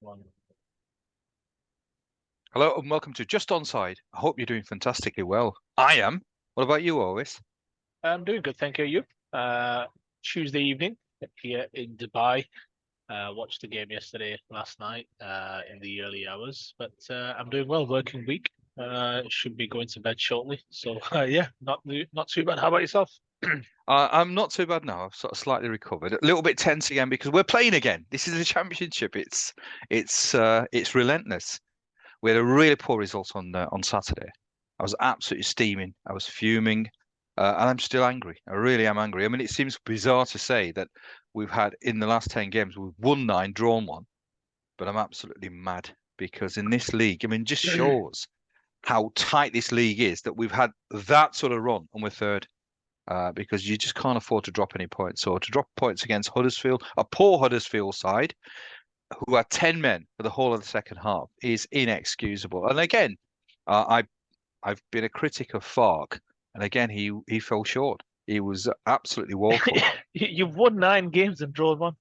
One. Hello and welcome to Just Onside. I hope you're doing fantastically well. I am. What about you, Always? I'm doing good, thank you. You? Tuesday evening here in Dubai. Watched the game last night, in the early hours. But I'm doing well. Working week. Should be going to bed shortly. So yeah, not too bad. How about yourself? I'm not too bad now. I've sort of slightly recovered. A little bit tense again because we're playing again. This is the championship. It's relentless. We had a really poor result on Saturday. I was absolutely steaming. I was fuming, and I'm still angry. I really am angry. I mean, it seems bizarre to say that we've had in the last 10 games we've won 9, drawn 1, but I'm absolutely mad because in this league, I mean, just shows how tight this league is that we've had that sort of run and we're third. Because you just can't afford to drop any points. So to drop points against Huddersfield, a poor Huddersfield side, who had 10 men for the whole of the second half, is inexcusable. And again, I've been a critic of Fark, and again he fell short. He was absolutely woeful. You've won 9 games and drawn one.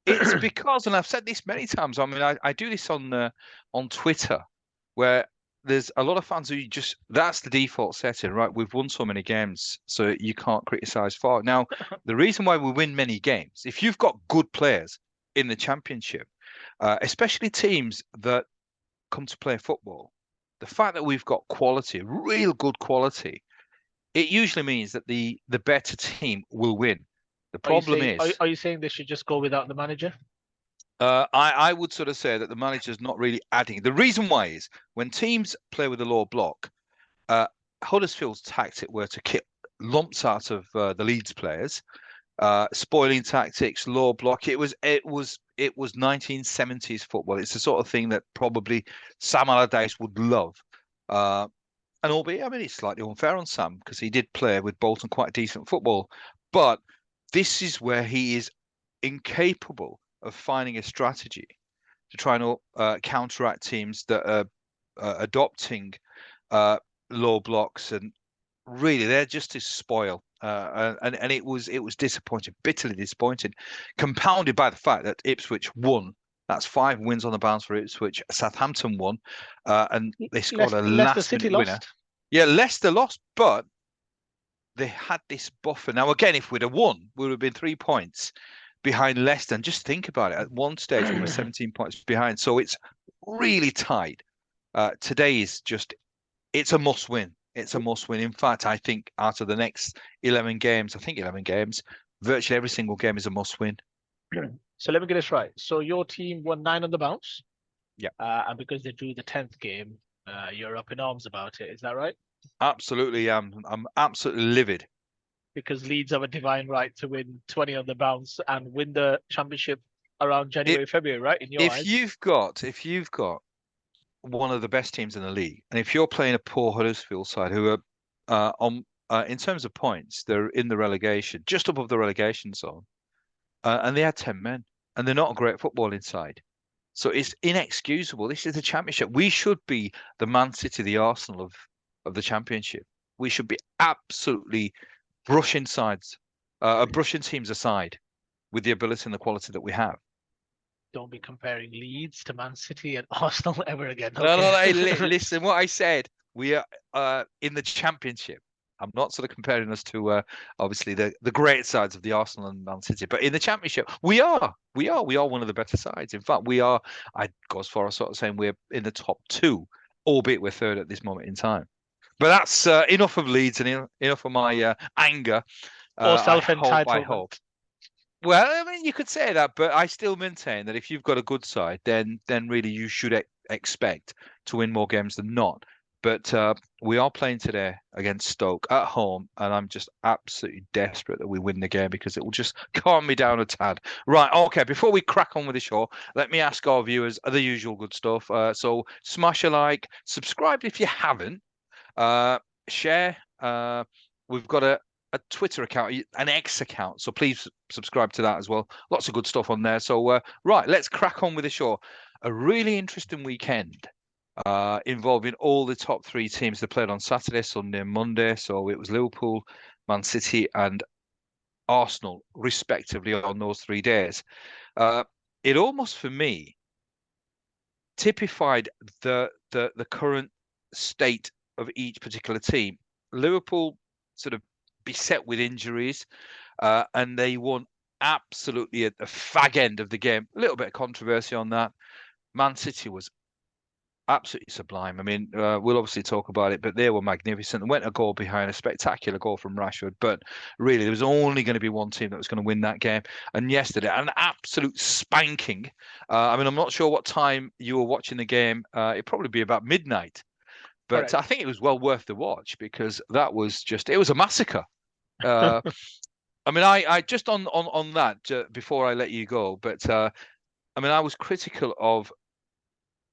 It's because, and I've said this many times. I mean, I do this on Twitter, where there's a lot of fans who just that's the default setting, right? We've won so many games, so you can't criticize Fark. Now, the reason why we win many games, if you've got good players in the championship, especially teams that come to play football, the fact that we've got quality, real good quality, it usually means that the better team will win. The Are you problem saying is, are you saying they should just go without the manager? I would sort of say that the manager's not really adding. The reason why is when teams play with a low block, uh, Huddersfield's tactic were to kick lumps out of the Leeds players, spoiling tactics, low block. It was 1970s football. It's the sort of thing that probably Sam Allardyce would love. Uh, and albeit, I mean, it's slightly unfair on Sam because he did play with Bolton quite decent football, but this is where he is incapable of finding a strategy to try and counteract teams that are adopting uh, low blocks, and really they're just to spoil. And it was disappointing, bitterly disappointing, compounded by the fact that Ipswich won. That's 5 wins on the bounce for Ipswich. Southampton won, and they scored a Leicester City last-minute winner. lost. Yeah, Leicester lost, but they had this buffer. Now, again, if we'd have won, we would have been 3 points behind Leicester. And just think about it. At one stage, we were 17 points behind. So it's really tight. Today is just, it's a must win. It's a must win. In fact, I think out of the next 11 games, I think 11 games, virtually every single game is a must win. So let me get this right. So your team won 9 on the bounce, Yeah, and because they drew the 10th game, you're up in arms about it. Is that right? absolutely. I'm absolutely livid. Because Leeds have a divine right to win 20 on the bounce and win the championship around It, January, February, right? In your if eyes. you've got one of the best teams in the league, and if you're playing a poor Huddersfield side who are on in terms of points, they're in the relegation, just above the relegation zone, and they had 10 men, and they're not a great footballing side. So it's inexcusable. This is the championship. We should be the Man City, the Arsenal of the championship. We should be absolutely brushing brushing teams aside with the ability and the quality that we have. Don't be comparing Leeds to Man City and Arsenal ever again. No, no, Okay. no. Hey, listen, what I said, we are in the championship. I'm not sort of comparing us to obviously the great sides of the Arsenal and Man City, but in the championship, we are one of the better sides. In fact, we are. I'd go as far as sort of saying we're in the top 2, albeit we're third at this moment in time. But that's enough of Leeds and enough of my anger. Or I hope. I hope. self-entitlement. Well, I mean, you could say that, but I still maintain that if you've got a good side, then really you should expect to win more games than not. But we are playing today against Stoke at home, and I'm just absolutely desperate that we win the game because it will just calm me down a tad. Right, okay, before we crack on with the show, let me ask our viewers the usual good stuff. So smash a like, subscribe if you haven't, share. We've got a Twitter account, an X account. So please subscribe to that as well. Lots of good stuff on there. So, right, let's crack on with the show. A really interesting weekend involving all the top 3 teams that played on Saturday, Sunday, and Monday. So it was Liverpool, Man City, and Arsenal, respectively, on those 3 days. It almost, for me, typified the current state of each particular team. Liverpool sort of beset with injuries, and they won absolutely at the fag end of the game. A little bit of controversy on that. Man City was absolutely sublime. I mean, we'll obviously talk about it, but they were magnificent. They went a goal behind, a spectacular goal from Rashford. But really, there was only going to be one team that was going to win that game. And yesterday, an absolute spanking. I mean, I'm not sure what time you were watching the game. It'd probably be about midnight. But Correct. I think it was well worth the watch because that was it was a massacre. Uh, I mean, I just on that before I let you go, but I mean, I was critical of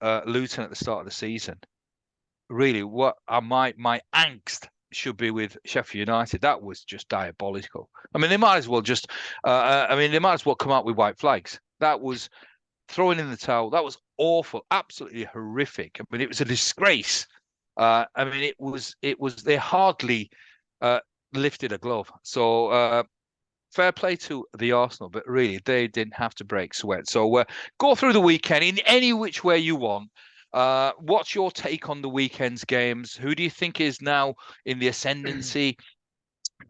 Luton at the start of the season. Really, what my angst should be with Sheffield United. That was just diabolical. I mean, they might as well just. I mean, they might as well come out with white flags. That was throwing in the towel. That was awful, absolutely horrific. I mean, it was a disgrace. I mean, it was. They hardly lifted a glove. So fair play to the Arsenal, but really they didn't have to break sweat. So go through the weekend in any which way you want. What's your take on the weekend's games? Who do you think is now in the ascendancy?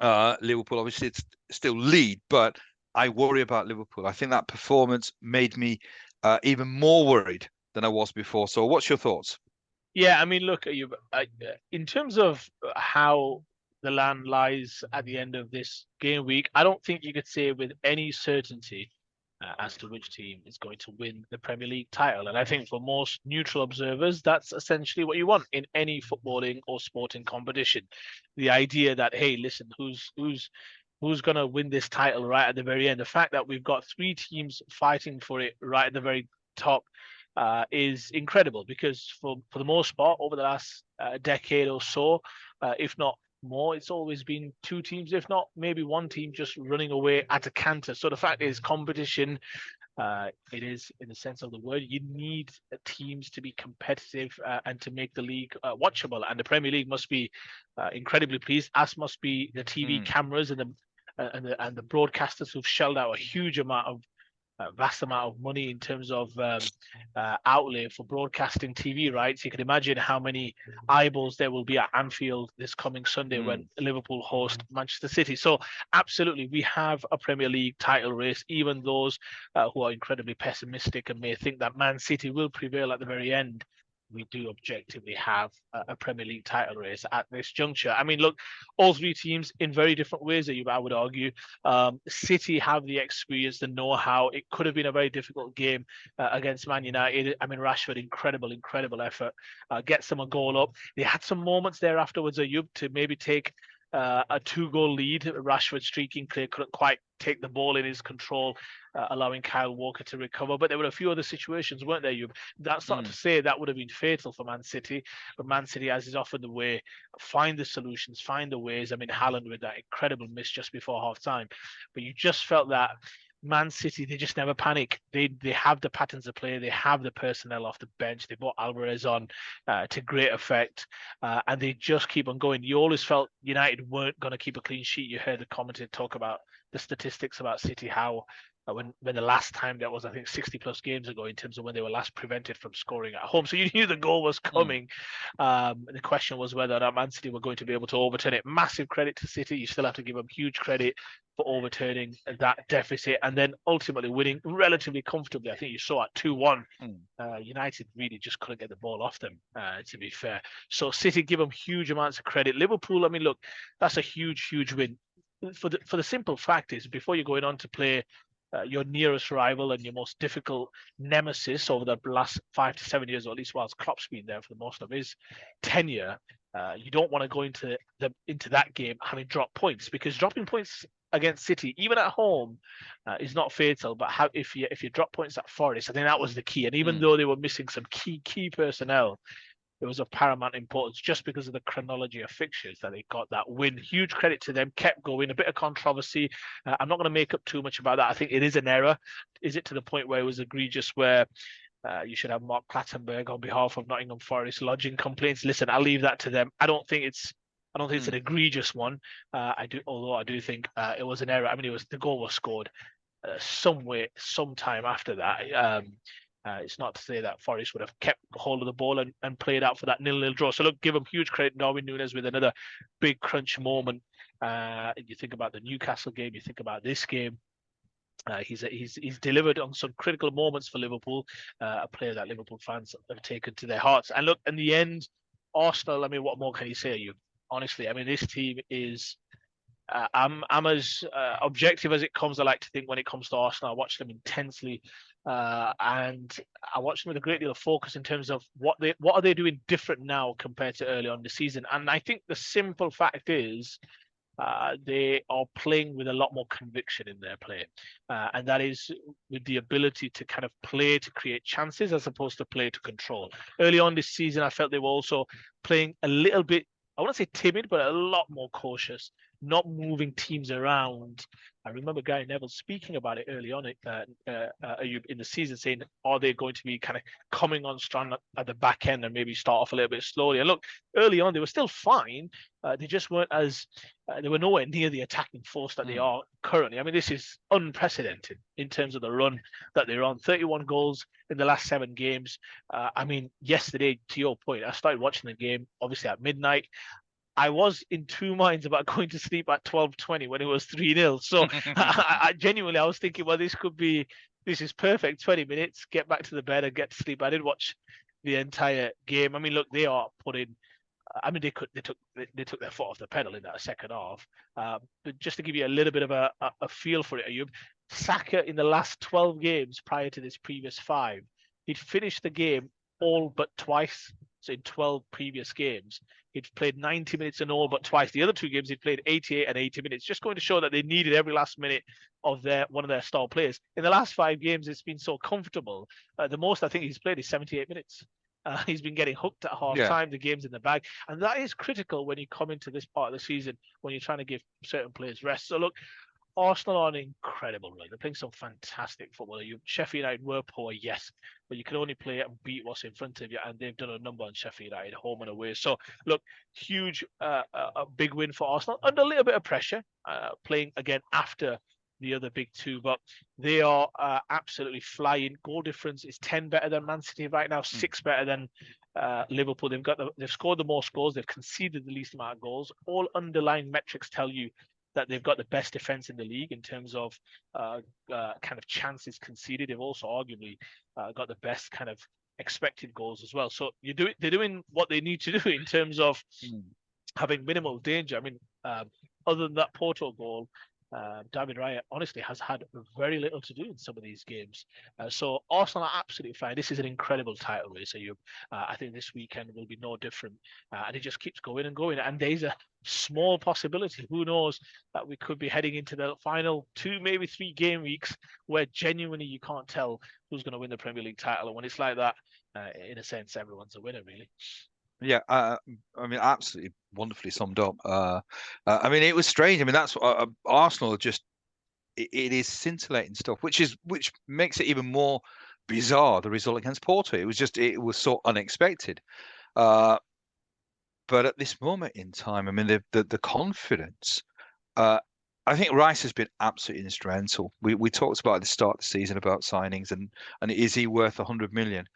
Liverpool obviously it's still lead, but I worry about Liverpool. I think that performance made me even more worried than I was before. So what's your thoughts? Yeah, I mean, look, in terms of how the land lies at the end of this game week, I don't think you could say with any certainty as to which team is going to win the Premier League title. And I think for most neutral observers, that's essentially what you want in any footballing or sporting competition. The idea that, hey, listen, who's going to win this title right at the very end? The fact that we've got three teams fighting for it right at the very top is incredible because for the most part over the last decade or so, if not more, it's always been two teams, if not maybe one team, just running away at a canter. So the fact is, competition, it is in the sense of the word. You need teams to be competitive and to make the league watchable. And the Premier League must be incredibly pleased, as must be the TV Mm, cameras and the broadcasters who've shelled out a huge amount of vast amount of money in terms of outlay for broadcasting TV rights. You can imagine how many eyeballs there will be at Anfield this coming Sunday when mm, Liverpool host Manchester City. So absolutely, we have a Premier League title race. Even those who are incredibly pessimistic and may think that Man City will prevail at the very end, we do objectively have a Premier League title race at this juncture. I mean, look, all three teams in very different ways, I would argue. City have the experience, the know-how. It could have been a very difficult game against Man United. I mean, Rashford, incredible effort. Gets them a goal up. They had some moments there afterwards, Ayub, to maybe take a two-goal lead. Rashford streaking clear, couldn't quite take the ball in his control, allowing Kyle Walker to recover. But there were a few other situations, weren't there, Ayub? That's not to mm, say that would have been fatal for Man City, but Man City, as is often the way, find the solutions, find the ways. I mean, Haaland with that incredible miss just before half time. But you just felt that Man City, they just never panic. They have the patterns of play. They have the personnel off the bench. They brought Alvarez on to great effect, and they just keep on going. You always felt United weren't going to keep a clean sheet. You heard the commentator talk about the statistics about City, how when the last time that was, I think 60 plus games ago, in terms of when they were last prevented from scoring at home. So you knew the goal was mm, coming. The question was whether or not Man City were going to be able to overturn it. Massive credit to City. You still have to give them huge credit for overturning that deficit and then ultimately winning relatively comfortably. I think you saw at 2-1. mm, United really just couldn't get the ball off them, to be fair. So City give them huge amounts of credit. Liverpool, I mean, look, that's a huge win. For the simple fact is, before you're going on to play your nearest rival and your most difficult nemesis over the last 5 to 7 years, or at least whilst Klopp's been there for the most of his tenure, you don't want to go into that game having dropped points, because dropping points against City, even at home, is not fatal. But if you drop points at Forest, I think that was the key. And even mm, though they were missing some key personnel, it was of paramount importance just because of the chronology of fixtures that they got that win. Huge credit to them, kept going. A bit of controversy. I'm not going to make up too much about that. I think it is an error. Is it to the point where it was egregious, where you should have Mark Clattenburg on behalf of Nottingham Forest lodging complaints? Listen, I'll leave that to them. I don't think it's an mm, egregious one. Although I do think it was an error. I mean, the goal was scored somewhere, sometime after that. It's not to say that Forest would have kept hold of the ball and played out for that 0-0 draw. So look, give them huge credit, Darwin Núñez, with another big crunch moment. You think about the Newcastle game, you think about this game. He's delivered on some critical moments for Liverpool, a player that Liverpool fans have taken to their hearts. And look, in the end, Arsenal, I mean, what more can you say? You honestly, I mean, this team is. I'm as objective as it comes. I like to think when it comes to Arsenal, I watch them intensely, and I watch them with a great deal of focus in terms of what are they doing different now compared to early on in the season. And I think the simple fact is they are playing with a lot more conviction in their play. And that is with the ability to kind of play to create chances as opposed to play to control. Early on this season, I felt they were also playing a little bit, I want to say timid, but a lot more cautious, not moving teams around. I remember Gary Neville speaking about it early on in the season, saying, are they going to be kind of coming on strong at the back end and maybe start off a little bit slowly? And look, early on, they were still fine. They just weren't as, they were nowhere near the attacking force that they are currently. I mean, this is unprecedented in terms of the run that they're on. 31 goals in the last 7 games. I mean, yesterday, to your point, I started watching the game, obviously at midnight. I was in 2 minds about going to sleep at 12:20 when it was 3-0. So I genuinely, I was thinking, well, this is perfect. 20 minutes, get back to the bed and get to sleep. I did watch the entire game. I mean, look, they are putting. I mean, they took their foot off the pedal in that second half. But just to give you a little bit of a feel for it, Ayub, Saka in the last 12 games prior to this previous 5, he'd finished the game all but twice. So in 12 previous games, he'd played 90 minutes in all but twice. The other 2 games, he'd played 88 and 80 minutes, just going to show that they needed every last minute of one of their star players. In the last 5 games, it's been so comfortable. The most I think he's played is 78 minutes. He's been getting hooked at half time, the game's in the bag. And that is critical when you come into this part of the season, when you're trying to give certain players rest. So look, Arsenal are on an incredible run. They're playing some fantastic football. Sheffield United were poor, yes, but you can only play and beat what's in front of you, and they've done a number on Sheffield United, home and away. So, look, huge, a big win for Arsenal, under a little bit of pressure, playing again after the other big 2, but they are absolutely flying. Goal difference is 10 better than Man City right now, 6 better than Liverpool. They've scored the most goals, they've conceded the least amount of goals. All underlying metrics tell you that they've got the best defense in the league in terms of kind of chances conceded. They've also arguably got the best kind of expected goals as well. So they're doing what they need to do in terms of having minimal danger. I mean, other than that Porto goal, David Raya honestly has had very little to do in some of these games. So Arsenal are absolutely fine. This is an incredible title race. So I think this weekend will be no different. And it just keeps going and going. And there's a small possibility, who knows, that we could be heading into the final 2, maybe 3 game weeks where genuinely you can't tell who's going to win the Premier League title. And when it's like that, in a sense, everyone's a winner, really. Yeah, I mean, absolutely wonderfully summed up. I mean, it was strange. I mean, that's Arsenal just it is scintillating stuff, which makes it even more bizarre. The result against Porto, it was so unexpected. But at this moment in time, I mean, the confidence. I think Rice has been absolutely instrumental. We talked about at the start of the season about signings and is he worth 100 million?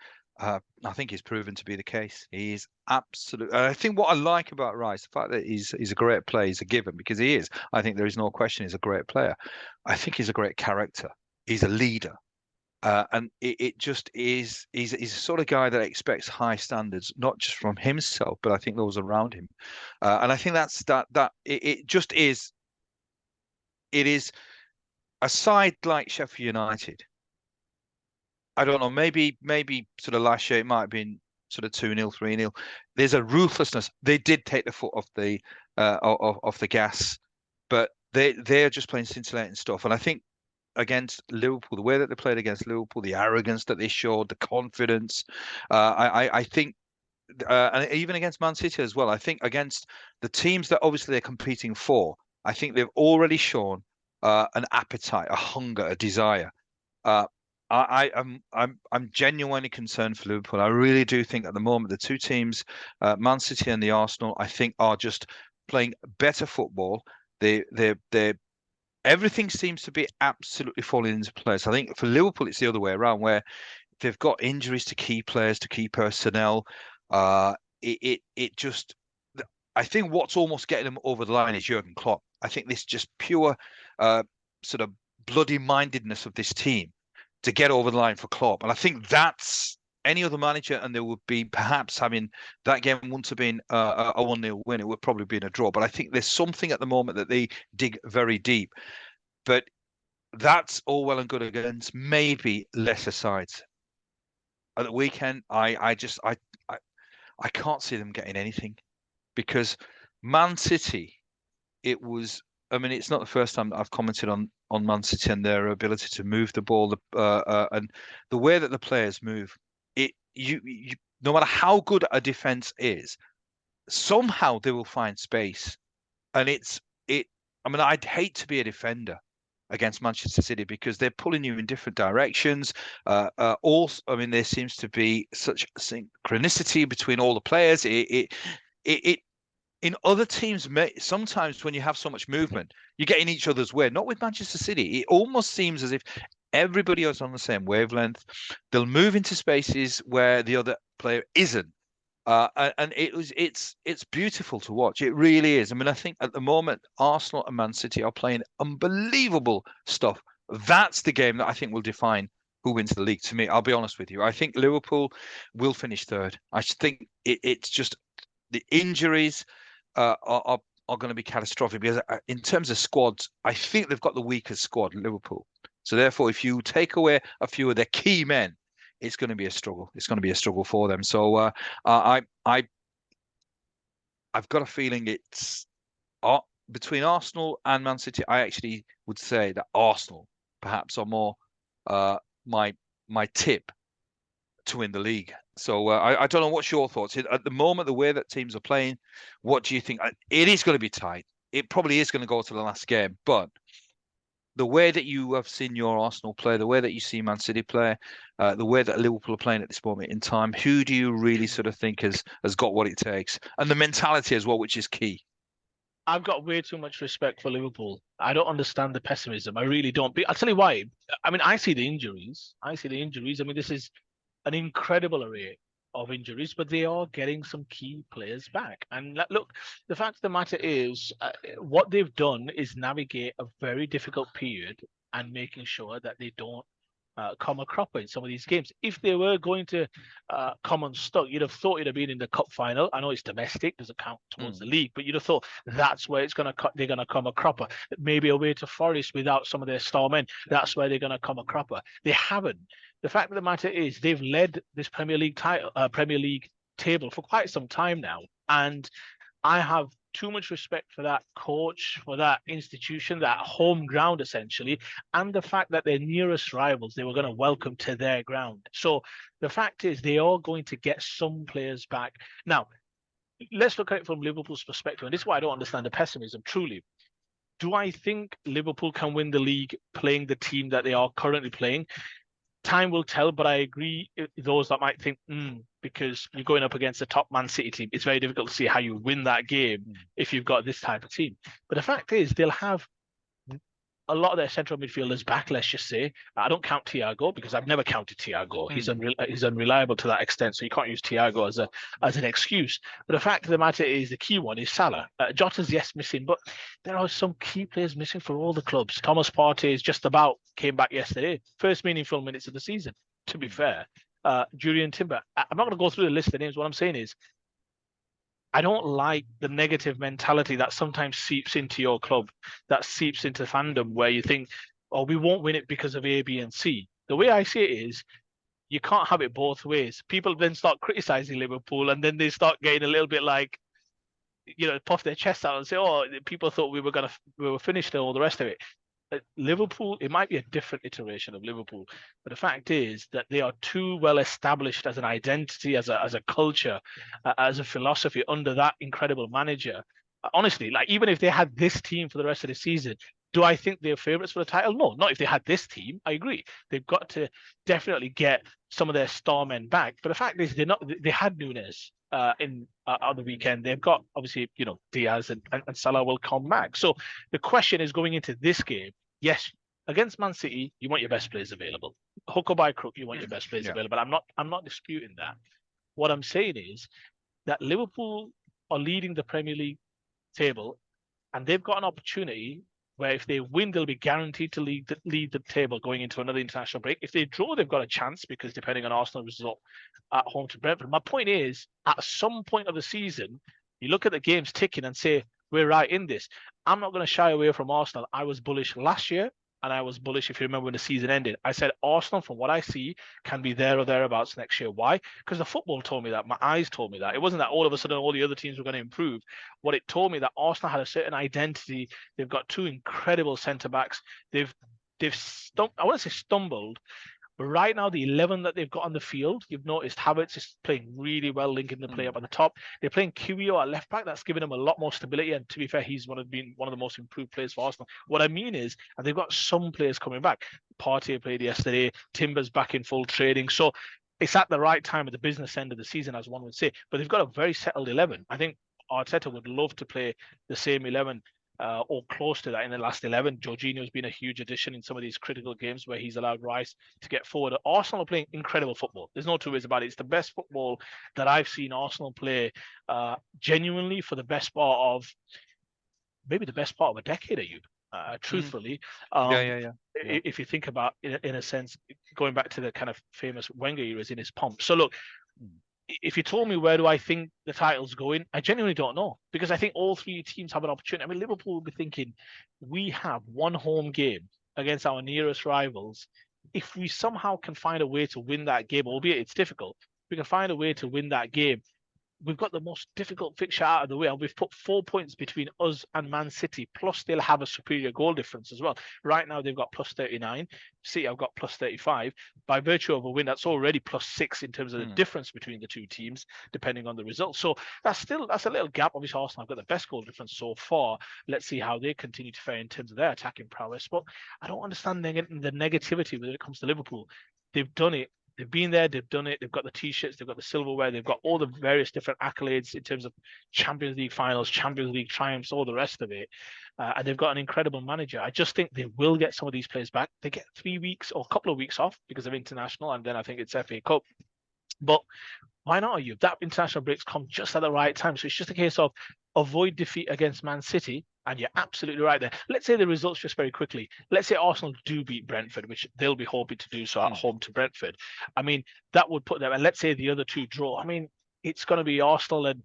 I think he's proven to be the case. He is absolute. I think what I like about Rice, the fact that he's a great player, is a given because he is. I think there is no question he's a great player. I think he's a great character. He's a leader. And it just is. He's a sort of guy that expects high standards, not just from himself, but I think those around him. And I think it just is. It is a side like Sheffield United. I don't know. Maybe sort of last year it might have been sort of 2-0, 3-0. There's a ruthlessness. They did take the foot off the gas, but they're just playing scintillating stuff. And I think against Liverpool, the way that they played against Liverpool, the arrogance that they showed, the confidence, I think, and even against Man City as well. I think against the teams that obviously they're competing for, I think they've already shown an appetite, a hunger, a desire. I'm genuinely concerned for Liverpool. I really do think at the moment the 2 teams, Man City and the Arsenal, I think are just playing better football. They everything seems to be absolutely falling into place. I think for Liverpool it's the other way around, where they've got injuries to key players, to key personnel. It just, I think what's almost getting them over the line is Jurgen Klopp. I think this just pure sort of bloody mindedness of this team to get over the line for Klopp. And I think that's any other manager, and there would be perhaps having that game wouldn't have been a 1-0 win. It would probably been a draw. But I think there's something at the moment that they dig very deep. But that's all well and good against maybe lesser sides. At the weekend, I can't see them getting anything because Man City, it was. I mean, it's not the first time that I've commented on Man City and their ability to move the ball, and the way that the players move. You no matter how good a defense is, somehow they will find space, and it. I mean, I'd hate to be a defender against Manchester City because they're pulling you in different directions. Also, I mean, there seems to be such synchronicity between all the players. It in other teams, sometimes when you have so much movement, you get in each other's way. Not with Manchester City. It almost seems as if everybody is on the same wavelength. They'll move into spaces where the other player isn't. And it's beautiful to watch. It really is. I mean, I think at the moment Arsenal and Man City are playing unbelievable stuff. That's the game that I think will define who wins the league. To me, I'll be honest with you. I think Liverpool will finish third. I think it's just the injuries are going to be catastrophic because in terms of squads, I think they've got the weakest squad, Liverpool. So therefore, if you take away a few of their key men, it's going to be a struggle. It's going to be a struggle for them. So I've got a feeling it's between Arsenal and Man City. I actually would say that Arsenal perhaps are more my tip to win the league. So I don't know what's your thoughts at the moment. The way that teams are playing, what do you think? It is going to be tight. It probably is going to go to the last game, but the way that you have seen your Arsenal play, the way that you see Man City play, the way that Liverpool are playing at this moment in time, who do you really sort of think has got what it takes, and the mentality as well, which is key? I've got way too much respect for Liverpool. I don't understand the pessimism. I really don't. I'll tell you why. I mean, I see the injuries. I mean, this is an incredible array of injuries, but they are getting some key players back. And look, the fact of the matter is, what they've done is navigate a very difficult period and making sure that they don't come a cropper in some of these games. If they were going to come unstuck, you'd have thought it'd have been in the cup final. I know it's domestic, doesn't count towards the league, but you'd have thought that's where it's gonna they're gonna come a cropper. Maybe away to Forest without some of their star men, that's where they're gonna come a cropper. They haven't. The fact of the matter is they've led this Premier League table for quite some time now, and I have too much respect for that coach, for that institution, that home ground essentially, and the fact that their nearest rivals they were going to welcome to their ground. So the fact is they are going to get some players back. Now, let's look at it from Liverpool's perspective, and this is why I don't understand the pessimism, truly. Do I think Liverpool can win the league playing the team that they are currently playing? Time will tell, but I agree those that might think, because you're going up against a top Man City team, it's very difficult to see how you win that game if you've got this type of team. But the fact is, they'll have a lot of their central midfielders back, let's just say. I don't count Thiago because I've never counted Thiago. He's unreliable to that extent, so you can't use Thiago as an excuse. But the fact of the matter is, the key one is Salah. Jota's, yes, missing, but there are some key players missing for all the clubs. Thomas Partey is just about came back yesterday. First meaningful minutes of the season, to be fair. Julian Timber. I'm not going to go through the list of names. What I'm saying is, I don't like the negative mentality that sometimes seeps into your club, that seeps into fandom, where you think, oh, we won't win it because of A, B, and C. The way I see it is, you can't have it both ways. People then start criticizing Liverpool, and then they start getting a little bit like, puff their chest out and say, oh, people thought we were finished and all the rest of it. Liverpool, it might be a different iteration of Liverpool, but the fact is that they are too well established as an identity, as a culture, as a philosophy under that incredible manager. Honestly, like even if they had this team for the rest of the season, do I think they're favourites for the title? No, not if they had this team. I agree. They've got to definitely get some of their star men back. But the fact is, they're not. They had Nunes on the weekend. They've got obviously, Diaz and Salah will come back. So the question is going into this game. Yes, against Man City, you want your best players available. hook or by crook, you want your best players Yeah. available. I'm not disputing that. What I'm saying is that Liverpool are leading the Premier League table, and they've got an opportunity where if they win, they'll be guaranteed to lead the table going into another international break. If they draw, they've got a chance because depending on Arsenal result at home to Brentford. My point is, at some point of the season, you look at the games ticking and say, we're right in this. I'm not going to shy away from Arsenal. I was bullish last year, and I was bullish, if you remember, when the season ended. I said Arsenal, from what I see, can be there or thereabouts next year. Why? Because the football told me that. My eyes told me that. It wasn't that all of a sudden all the other teams were going to improve. What it told me that Arsenal had a certain identity. They've got two incredible centre backs. I want to say stumbled, but right now, the 11 that they've got on the field, you've noticed Havertz is playing really well, linking the play up at the top. They're playing Kivio at left back. That's given them a lot more stability. And to be fair, he's been one of the most improved players for Arsenal. What I mean is, and they've got some players coming back. Partey played yesterday. Timber's back in full trading. So it's at the right time at the business end of the season, as one would say. But they've got a very settled 11. I think Arteta would love to play the same 11 or close to that in the last 11. Jorginho's been a huge addition in some of these critical games where he's allowed Rice to get forward. Arsenal are playing incredible football. There's no two ways about it. It's the best football that I've seen Arsenal play genuinely for the best part of maybe the best part of a decade, truthfully. Yeah. If you think about, in a sense, going back to the kind of famous Wenger eras in his pomp. So look, if you told me where do I think the title's going, I genuinely don't know, because I think all three teams have an opportunity. I mean, Liverpool will be thinking, we have one home game against our nearest rivals. If we somehow can find a way to win that game, albeit it's difficult, we can find a way to win that game. We've got the most difficult fixture out of the way, and we've put 4 points between us and Man City. Plus, they'll have a superior goal difference as well. Right now, they've got plus 39. City have got plus 35. By virtue of a win, that's already plus 6 in terms of the difference between the two teams, depending on the result. So that's a little gap. Obviously, Arsenal have got the best goal difference so far. Let's see how they continue to fare in terms of their attacking prowess. But I don't understand the negativity when it comes to Liverpool. They've done it. They've been there, they've done it, they've got the t-shirts, they've got the silverware, they've got all the various different accolades in terms of Champions League finals, Champions League triumphs, all the rest of it. And they've got an incredible manager. I just think they will get some of these players back. They get 3 weeks or a couple of weeks off because of international, and then I think it's FA Cup. But why not, are you? That international breaks come just at the right time. So it's just a case of avoid defeat against Man City. And you're absolutely right there. Let's say the results just very quickly. Let's say Arsenal do beat Brentford, which they'll be hoping to do so at home to Brentford. I mean, that would put them, and let's say the other two draw. I mean, it's going to be Arsenal and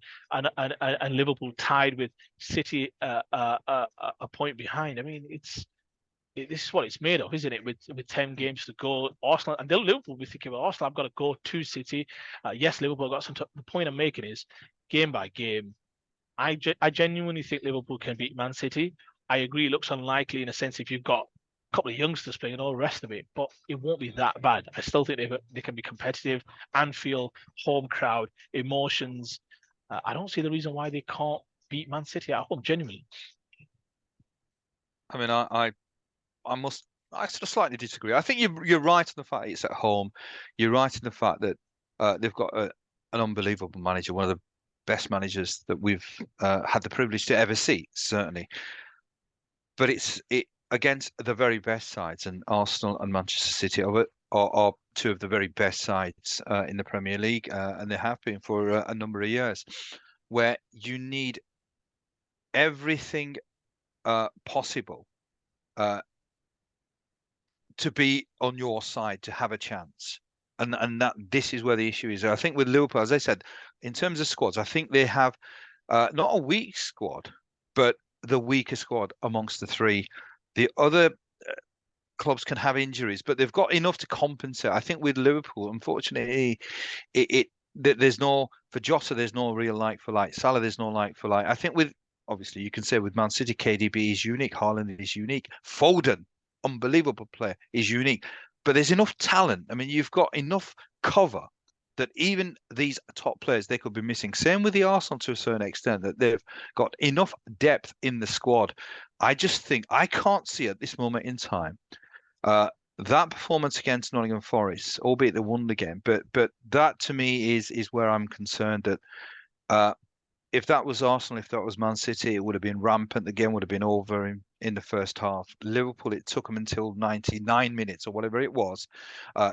Liverpool tied with City a point behind. I mean, this is what it's made of, isn't it? With 10 games to go, Arsenal and Liverpool will be thinking, well, Arsenal, I've got to go to City. Yes, Liverpool got some. The point I'm making is, game by game, I genuinely think Liverpool can beat Man City. I agree, it looks unlikely in a sense if you've got a couple of youngsters playing and all the rest of it, but it won't be that bad. I still think they can be competitive. Anfield, home crowd, emotions. I don't see the reason why they can't beat Man City at home. Genuinely. I mean, I sort of slightly disagree. I think you're right in the fact it's at home. You're right in the fact that they've got an unbelievable manager, one of the best managers that we've had the privilege to ever see, certainly. But it's against the very best sides, and Arsenal and Manchester City are two of the very best sides in the Premier League, and they have been for a number of years, where you need everything possible to be on your side to have a chance. And that this is where the issue is. I think with Liverpool, as I said, in terms of squads, I think they have not a weak squad, but the weaker squad amongst the three. The other clubs can have injuries, but they've got enough to compensate. I think with Liverpool, unfortunately, there's no, for Jota, there's no real like for like. Salah, there's no like for like. I think with, obviously, you can say with Man City, KDB is unique, Haaland is unique, Foden, unbelievable player, is unique. But there's enough talent. I mean, you've got enough cover that even these top players, they could be missing. Same with the Arsenal to a certain extent, that they've got enough depth in the squad. I just think, I can't see at this moment in time, that performance against Nottingham Forest, albeit they won the game, but that to me is where I'm concerned that if that was Arsenal, if that was Man City, it would have been rampant. The game would have been over in the first half. Liverpool, it took them until 99 minutes or whatever it was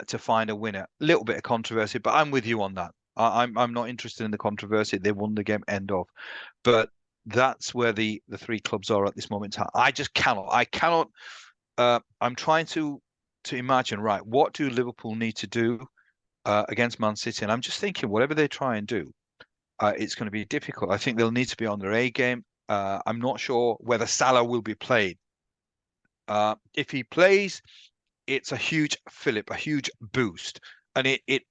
to find a winner. A little bit of controversy, but I'm with you on that. I'm not interested in the controversy. They won the game, end of. But that's where the three clubs are at this moment in time. I just cannot. I cannot. I'm trying to imagine. Right, what do Liverpool need to do against Man City? And I'm just thinking, whatever they try and do, it's going to be difficult. I think they'll need to be on their A game. I'm not sure whether Salah will be played. If he plays, it's a huge fillip, a huge boost, and it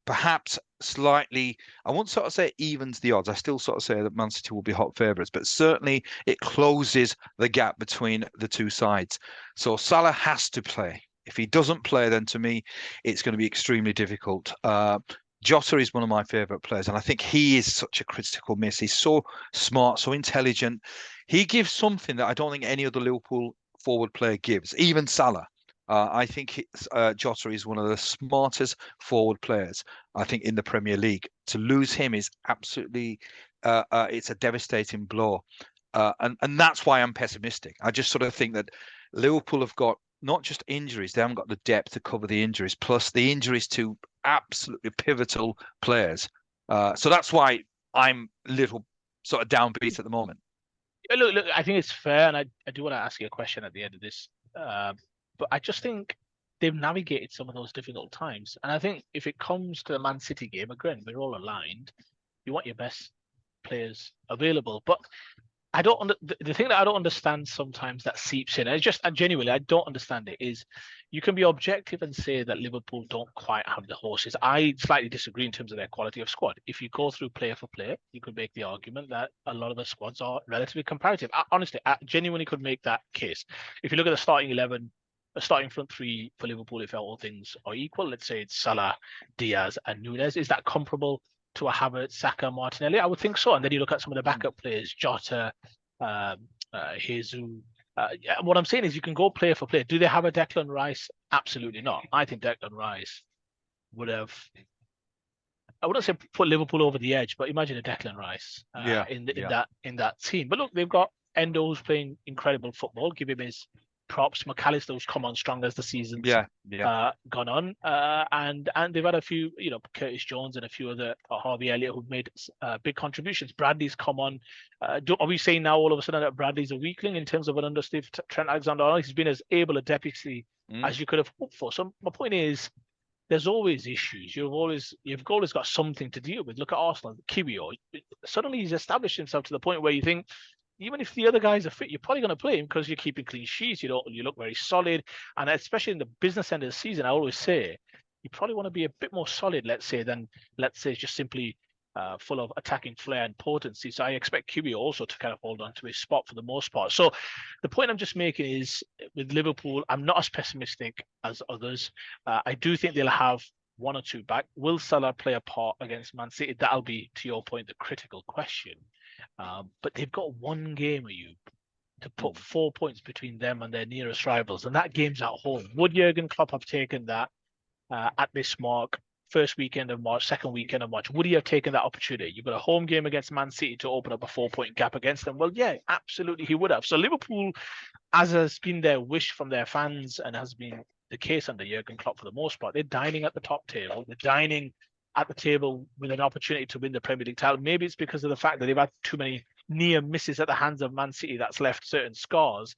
perhaps slightly, I won't sort of say it evens the odds. I still sort of say that Man City will be hot favourites, but certainly it closes the gap between the two sides. So Salah has to play. If he doesn't play, then to me, it's going to be extremely difficult. Jota is one of my favourite players, and I think he is such a critical miss. He's so smart, so intelligent. He gives something that I don't think any other Liverpool forward player gives, even Salah. I think Jota is one of the smartest forward players, I think, in the Premier League. To lose him is absolutely, it's a devastating blow. And that's why I'm pessimistic. I just sort of think that Liverpool have got not just injuries, they haven't got the depth to cover the injuries, plus the injuries to absolutely pivotal players. So that's why I'm a little sort of downbeat at the moment. Look, I think it's fair, and I do want to ask you a question at the end of this. But I just think they've navigated some of those difficult times. And I think if it comes to the Man City game, again, we're all aligned. You want your best players available. But I don't the thing that I don't understand sometimes that seeps in, and genuinely I don't understand it, is you can be objective and say that Liverpool don't quite have the horses. I slightly disagree in terms of their quality of squad. If you go through player for player, you could make the argument that a lot of the squads are relatively comparative. Honestly, I genuinely could make that case. If you look at the starting 11, the starting front three for Liverpool, if all things are equal, let's say it's Salah, Diaz, and Nunes, is that comparable to a Havertz, Saka, Martinelli? I would think so. And then you look at some of the backup players, Jota, Jesus. What I'm saying is you can go player for player. Do they have a Declan Rice? Absolutely not. I think Declan Rice would have, I wouldn't say put Liverpool over the edge, but imagine a Declan Rice in that team. But look, they've got Endo's playing incredible football. Give him his props. McAllister's come on strong as the season's gone on, and they've had a few, Curtis Jones and a few other, Harvey Elliott, who've made big contributions. Bradley's come on. Are we saying now all of a sudden that Bradley's a weakling in terms of an understated Trent Alexander-Arnold? He's been as able a deputy as you could have hoped for. So my point is, there's always issues. You've always got something to deal with. Look at Arsenal, Kiwior. Suddenly he's established himself to the point where you think, even if the other guys are fit, you're probably going to play him because you're keeping clean sheets. You look very solid, and especially in the business end of the season, I always say you probably want to be a bit more solid. Let's say just simply full of attacking flair and potency. So I expect QB also to kind of hold on to his spot for the most part. So the point I'm just making is, with Liverpool, I'm not as pessimistic as others. I do think they'll have one or two back. Will Salah play a part against Man City? That'll be, to your point, the critical question. But they've got one game, to put 4 points between them and their nearest rivals, and that game's at home. Would Jurgen Klopp have taken that at this mark, first weekend of March, second weekend of March? Would he have taken that opportunity? You've got a home game against Man City to open up a 4-point gap against them. Well, yeah, absolutely, he would have. So Liverpool, as has been their wish from their fans and has been the case under Jurgen Klopp for the most part, they're dining at the top table. They're dining at the table with an opportunity to win the Premier League title. Maybe it's because of the fact that they've had too many near misses at the hands of Man City that's left certain scars.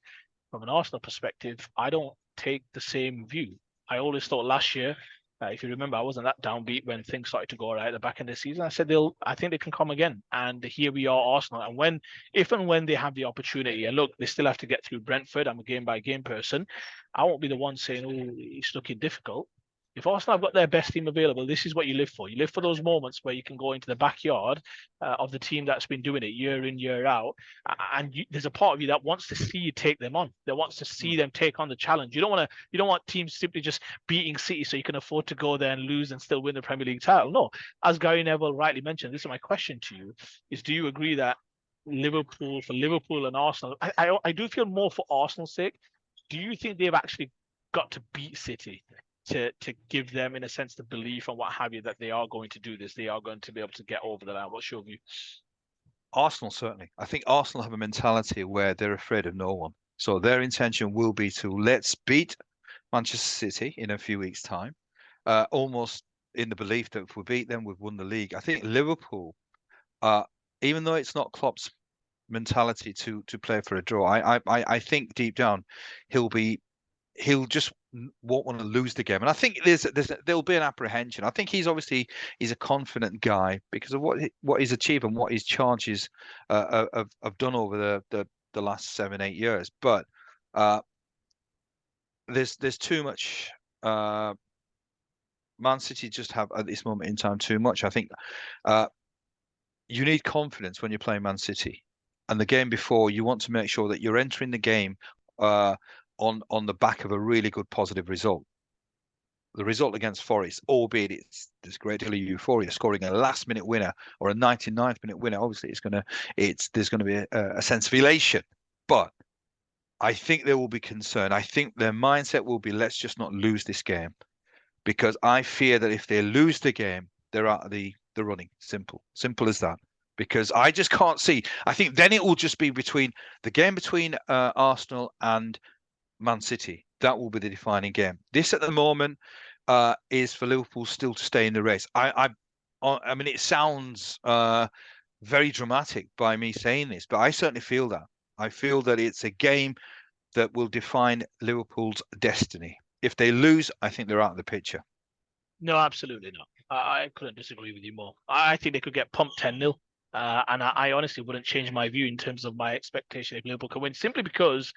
From an Arsenal perspective, I don't take the same view. I always thought last year, if you remember, I wasn't that downbeat when things started to go right at the back end of the season. I said I think they can come again. And here we are, Arsenal. And if and when they have the opportunity, and look, they still have to get through Brentford. I'm a game by game person. I won't be the one saying, "Oh, it's looking difficult." If Arsenal have got their best team available, this is what you live for. You live for those moments where you can go into the backyard of the team that's been doing it year in, year out. And there's a part of you that wants to see you take them on. That wants to see them take on the challenge. You don't want teams simply just beating City so you can afford to go there and lose and still win the Premier League title. No, as Gary Neville rightly mentioned, this is my question to you, is do you agree that for Liverpool and Arsenal, I do feel more for Arsenal's sake. Do you think they've actually got to beat City to give them, in a sense, the belief and what have you that they are going to do this, they are going to be able to get over the line? What's your view? Arsenal certainly. I think Arsenal have a mentality where they're afraid of no one. So their intention will be to let's beat Manchester City in a few weeks' time, almost in the belief that if we beat them, we've won the league. I think Liverpool, uh, even though it's not Klopp's mentality to play for a draw, I think deep down he'll just won't want to lose the game. And I think there'll be an apprehension. I think he's a confident guy because of what he's achieved and what his charges have done over the last 7-8 years. But uh, there's too much. Man City just have at this moment in time too much. I think uh, you need confidence when you're playing Man City. And the game before, you want to make sure that you're entering the game uh, on the back of a really good positive result. The result against Forest, albeit there's a great deal of euphoria, scoring a last-minute winner or a 99th minute winner. Obviously, there's gonna be a sense of elation, but I think there will be concern. I think their mindset will be, let's just not lose this game, because I fear that if they lose the game, they're out of the running. Simple as that. Because I just can't see. I think then it will just be the game between Arsenal and Man City. That will be the defining game. This at the moment is for Liverpool still to stay in the race. I mean, it sounds very dramatic by me saying this, but I certainly feel that. I feel that it's a game that will define Liverpool's destiny. If they lose, I think they're out of the picture. No, absolutely not. I couldn't disagree with you more. I think they could get pumped 10-0. And I honestly wouldn't change my view in terms of my expectation if Liverpool can win, simply because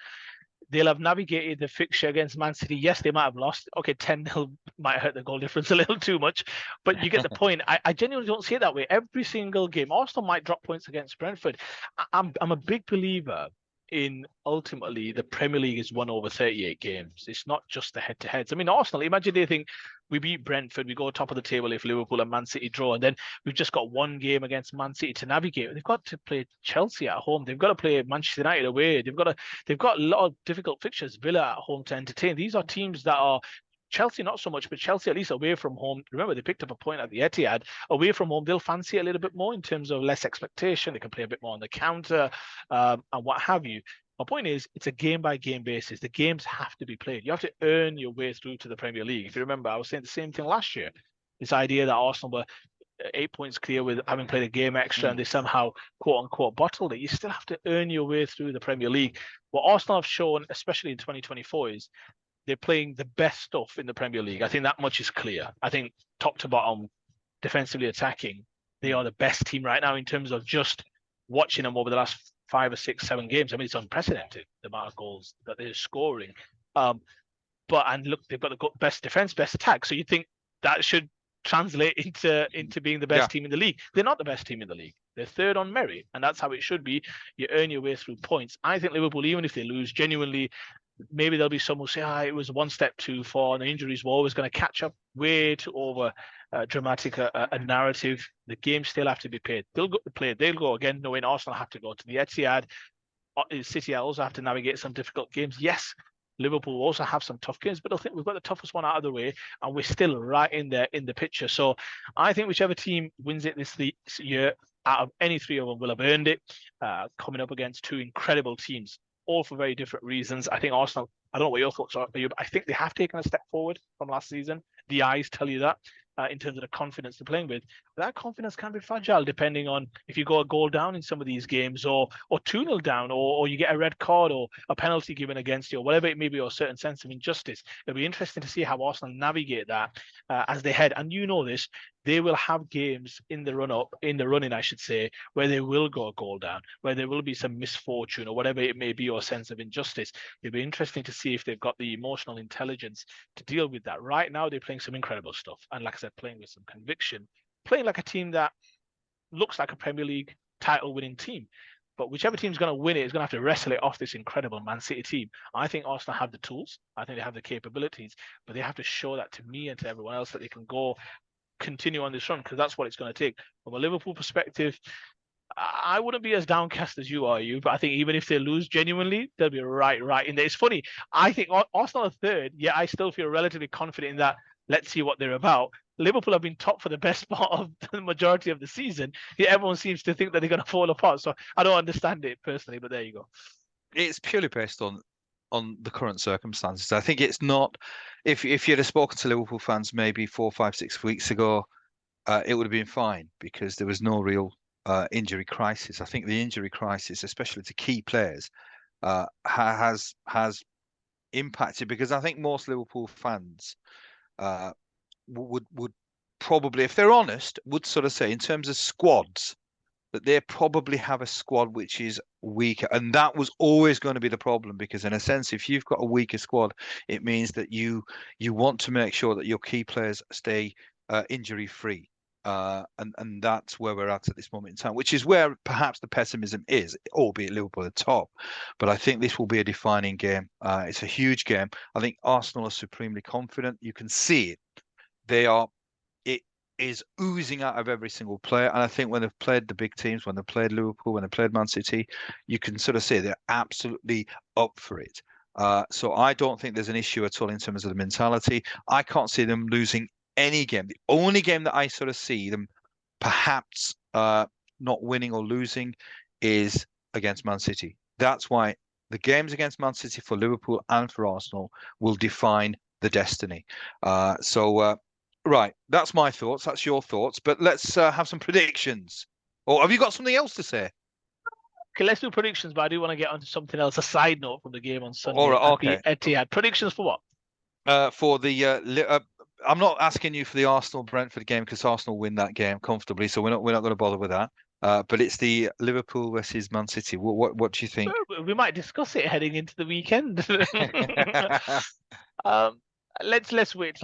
they'll have navigated the fixture against Man City. Yes, they might have lost. Okay, 10-0 might hurt the goal difference a little too much, but you get the point. I genuinely don't see it that way. Every single game, Arsenal might drop points against Brentford. I'm a big believer in ultimately the Premier League is won over 38 games. It's not just the head-to-heads. I mean, Arsenal, imagine they think we beat Brentford, we go top of the table if Liverpool and Man City draw, and then we've just got one game against Man City to navigate. They've got to play Chelsea at home. They've got to play Manchester United away. They've got a lot of difficult fixtures. Villa at home to entertain. These are teams that are Chelsea, not so much, but Chelsea at least away from home. Remember, they picked up a point at the Etihad. Away from home, they'll fancy it a little bit more in terms of less expectation. They can play a bit more on the counter and what have you. My point is, it's a game-by-game basis. The games have to be played. You have to earn your way through to the Premier League. If you remember, I was saying the same thing last year. This idea that Arsenal were 8 points clear with having played a game extra and they somehow, quote-unquote, bottled it. You still have to earn your way through the Premier League. What Arsenal have shown, especially in 2024, is they're playing the best stuff in the Premier League. I think that much is clear. I think top to bottom, defensively attacking, they are the best team right now in terms of just watching them over the last 5 or 6, 7 games. I mean, it's unprecedented the amount of goals that they're scoring. And look, they've got the best defense, best attack. So you think that should translate into being the best team in the league. They're not the best team in the league. They're third on merit, and that's how it should be. You earn your way through points. I think Liverpool, even if they lose, genuinely, maybe there'll be some who say, it was one step too far, and the injuries were always going to catch up. Way too over dramatic a narrative. The games still have to be played. They'll go again, knowing Arsenal have to go to the Etihad. City also have to navigate some difficult games. Yes, Liverpool will also have some tough games, but I think we've got the toughest one out of the way, and we're still right in there in the picture. So I think whichever team wins it this year, out of any three of them, will have earned it. Coming up against two incredible teams, all for very different reasons. I think Arsenal, I don't know what your thoughts are, but I think they have taken a step forward from last season. The eyes tell you that. In terms of the confidence they're playing with. But that confidence can be fragile depending on if you go a goal down in some of these games, or 2-0 down, or you get a red card or a penalty given against you, or whatever it may be, or a certain sense of injustice. It'll be interesting to see how Arsenal navigate that as they head. And you know this, they will have games in the running, I should say, where they will go a goal down, where there will be some misfortune or whatever it may be, or sense of injustice. It'll be interesting to see if they've got the emotional intelligence to deal with that. Right now, they're playing some incredible stuff. And like I said, playing with some conviction, playing like a team that looks like a Premier League title winning team. But whichever team's going to win it is going to have to wrestle it off this incredible Man City team. I think Arsenal have the tools. I think they have the capabilities, but they have to show that to me and to everyone else that they can continue on this run, because that's what it's going to take. From a Liverpool perspective, I wouldn't be as downcast as you are, but I think even if they lose genuinely, they'll be right in there. It's funny. I think Arsenal are third, yet I still feel relatively confident in that. Let's see what they're about. Liverpool have been top for the best part of the majority of the season. Yet everyone seems to think that they're going to fall apart. So I don't understand it personally, but there you go. It's purely based on the current circumstances. I think it's not. If you'd have spoken to Liverpool fans maybe 4, 5, 6 weeks ago, it would have been fine because there was no real injury crisis. I think the injury crisis, especially to key players, has impacted because I think most Liverpool fans uh, would probably, if they're honest, would sort of say in terms of squads that they probably have a squad which is weaker, and that was always going to be the problem because, in a sense, if you've got a weaker squad, it means that you want to make sure that your key players stay injury free. And that's where we're at this moment in time, which is where perhaps the pessimism is, albeit Liverpool at the top. But I think this will be a defining game. It's a huge game. I think Arsenal are supremely confident. You can see it. They are it is oozing out of every single player. And I think when they've played the big teams, when they've played Liverpool, when they played Man City, you can sort of say they're absolutely up for it. So I don't think there's an issue at all in terms of the mentality. I can't see them losing any game. The only game that I sort of see them perhaps not winning or losing is against Man City. That's why the games against Man City for Liverpool and for Arsenal will define the destiny. Right, that's my thoughts. That's your thoughts. But let's have some predictions. Or have you got something else to say? Okay, let's do predictions, but I do want to get onto something else. A side note from the game on All Sunday right, at the okay. Etihad. Predictions for what? For the I'm not asking you for the Arsenal Brentford game because Arsenal win that game comfortably, so we're not going to bother with that. But it's the Liverpool versus Man City. What do you think? We might discuss it heading into the weekend. Um, let's wait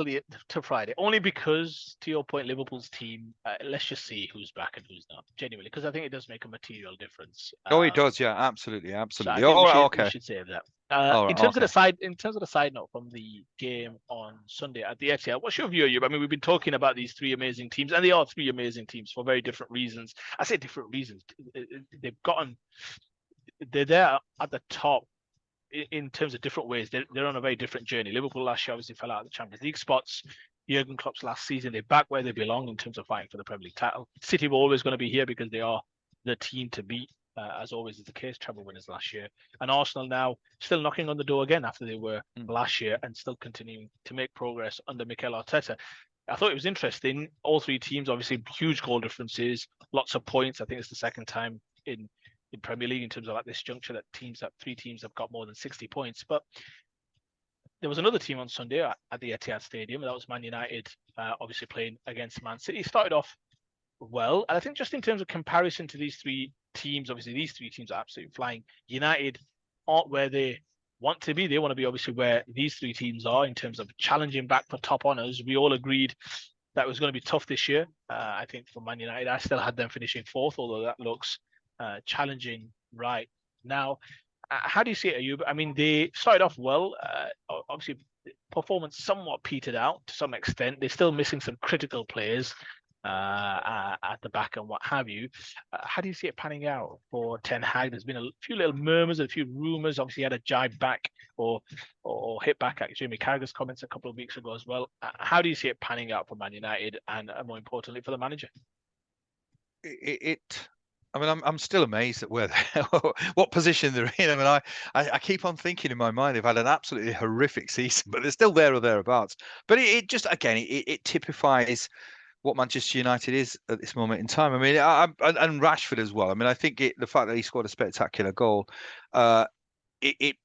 till Friday. Only because, to your point, Liverpool's team. Let's just see who's back and who's not. Genuinely, because I think it does make a material difference. Oh, he does, yeah, absolutely, So I absolutely. think All right, we okay. should save that. All right, okay. In terms of the side note from the game on Sunday at the Etihad, what's your view? I mean, we've been talking about these three amazing teams, and they are three amazing teams for very different reasons. I say different reasons. They're there at the top in terms of different ways. They're on a very different journey. Liverpool last year obviously fell out of the Champions League spots. Jurgen Klopp's last season, they're back where they belong in terms of fighting for the Premier League title. City were always going to be here because they are the team to beat, as always is the case, treble winners last year. And Arsenal now still knocking on the door again after they were last year and still continuing to make progress under Mikel Arteta. I thought it was interesting. All three teams, obviously, huge goal differences, lots of points. I think it's the second time in Premier League in terms of at this juncture that three teams have got more than 60 points. But there was another team on Sunday at the Etihad Stadium. That was Man United, obviously playing against Man City. Started off well, and I think just in terms of comparison to these three teams, obviously these three teams are absolutely flying. United aren't where they want to be. They want to be obviously where these three teams are in terms of challenging back for top honours. We all agreed that was going to be tough this year. I think for Man United, I still had them finishing fourth, although that looks challenging right now. How do you see it, Ayub? I mean, they started off well. Obviously, performance somewhat petered out to some extent. They're still missing some critical players at the back and what have you. How do you see it panning out for Ten Hag? There's been a few little murmurs, a few rumours. Obviously, he had a jibe back or hit back at Jamie Carragher's comments a couple of weeks ago as well. How do you see it panning out for Man United and more importantly for the manager? I mean, I'm still amazed at where what position they're in. I mean, I keep on thinking in my mind they've had an absolutely horrific season, but they're still there or thereabouts. But it just again it typifies what Manchester United is at this moment in time. I mean, and Rashford as well. I mean, I think the fact that he scored a spectacular goal, it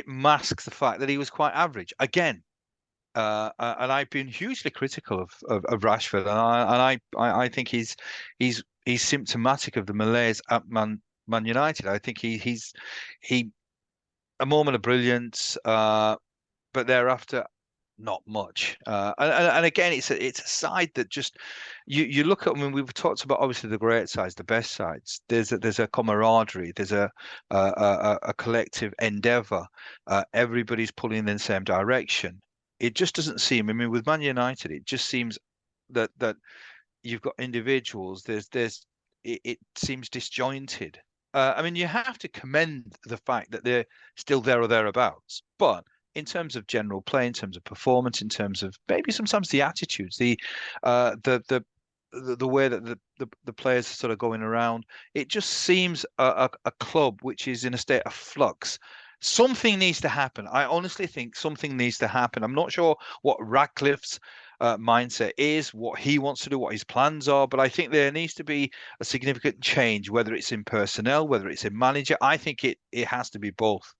masks the fact that he was quite average again. And I've been hugely critical of Rashford, and I think he's symptomatic of the malaise at Man United. I think he's a moment of brilliance, but thereafter not much. And again, it's a side that just you look at. I mean, we've talked about obviously the great sides, the best sides. There's a camaraderie. There's a collective endeavour. Everybody's pulling in the same direction. It just doesn't seem. I mean, with Man United, it just seems that you've got individuals. It seems disjointed. I mean, you have to commend the fact that they're still there or thereabouts, but in terms of general play, in terms of performance, in terms of maybe sometimes the attitudes, the way that the players are sort of going around. It just seems a club which is in a state of flux. Something needs to happen. I honestly think something needs to happen. I'm not sure what Radcliffe's mindset is, what he wants to do, what his plans are, but I think there needs to be a significant change, whether it's in personnel, whether it's in manager. I think it has to be both.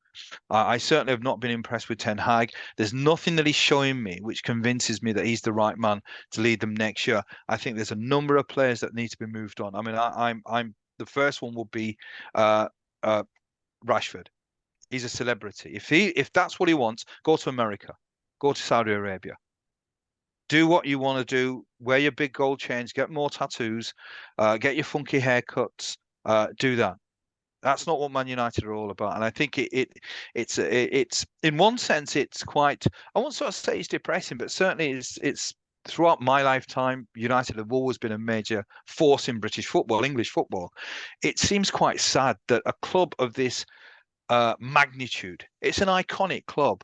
I certainly have not been impressed with Ten Hag. There's nothing that he's showing me which convinces me that he's the right man to lead them next year. I think there's a number of players that need to be moved on. I mean, I'm the first one would be uh, uh, Rashford. He's a celebrity. If that's what he wants, go to America, go to Saudi Arabia, do what you want to do, wear your big gold chains, get more tattoos, get your funky haircuts, do that. That's not what Man United are all about, and I think it's in one sense it's quite, I won't sort of say it's depressing, but certainly it's throughout my lifetime United have always been a major force in British football, English football. It seems quite sad that a club of this magnitude, it's an iconic club.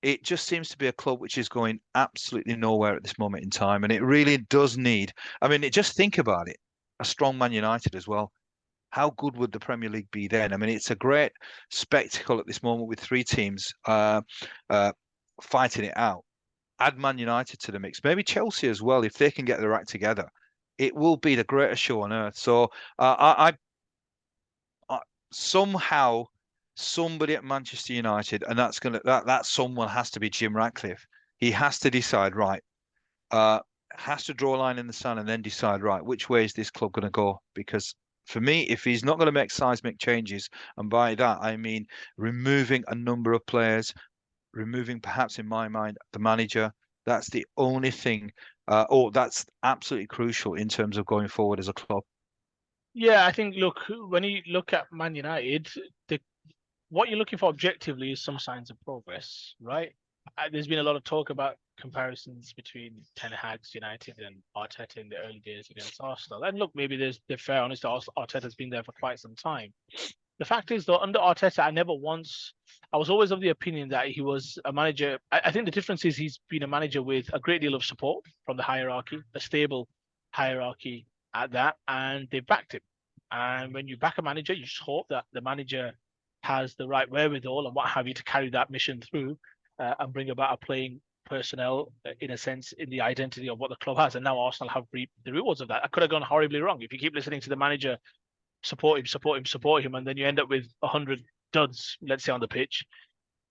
It just seems to be a club which is going absolutely nowhere at this moment in time, and it really does need. I mean, just think about it: a strong Man United as well. How good would the Premier League be then? I mean, it's a great spectacle at this moment with three teams fighting it out. Add Man United to the mix, maybe Chelsea as well, if they can get their act together. It will be the greatest show on earth. So somehow somebody at Manchester United, and that someone has to be Jim Ratcliffe. He has to decide, right, has to draw a line in the sand and then decide, right, which way is this club going to go? Because for me, if he's not going to make seismic changes, and by that I mean removing a number of players, removing perhaps in my mind the manager, that's the only thing, or that's absolutely crucial in terms of going forward as a club. Yeah, I think, look, when you look at Man United, what you're looking for objectively is some signs of progress, right? There's been a lot of talk about comparisons between Ten Hag's United and Arteta in the early days against Arsenal. And look, maybe they're fair, honest. Arteta's been there for quite some time. The fact is, though, under Arteta, I was always of the opinion that he was a manager. I think the difference is he's been a manager with a great deal of support from the hierarchy, a stable hierarchy at that, and they backed him. And when you back a manager, you just hope that the manager has the right wherewithal and what have you to carry that mission through and bring about a playing personnel, in a sense, in the identity of what the club has. And now Arsenal have reaped the rewards of that. I could have gone horribly wrong. If you keep listening to the manager, support him, and then you end up with 100 duds, let's say, on the pitch,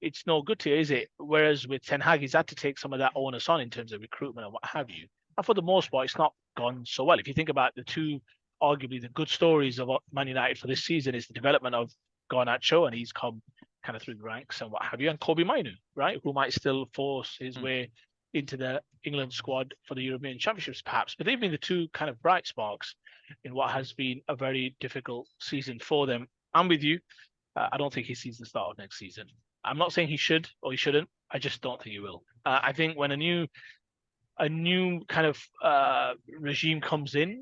it's no good to you, is it? Whereas with Ten Hag, he's had to take some of that onus on in terms of recruitment and what have you. And for the most part, it's not gone so well. If you think about the two, arguably the good stories of Man United for this season is the development of Garnacho, and he's come kind of through the ranks and what have you, and Kobe Mainu, right, who might still force his way into the England squad for the European Championships, perhaps. But they've been the two kind of bright sparks in what has been a very difficult season for them. I'm with you. I don't think he sees the start of next season. I'm not saying he should or he shouldn't. I just don't think he will. I think when a new kind of regime comes in,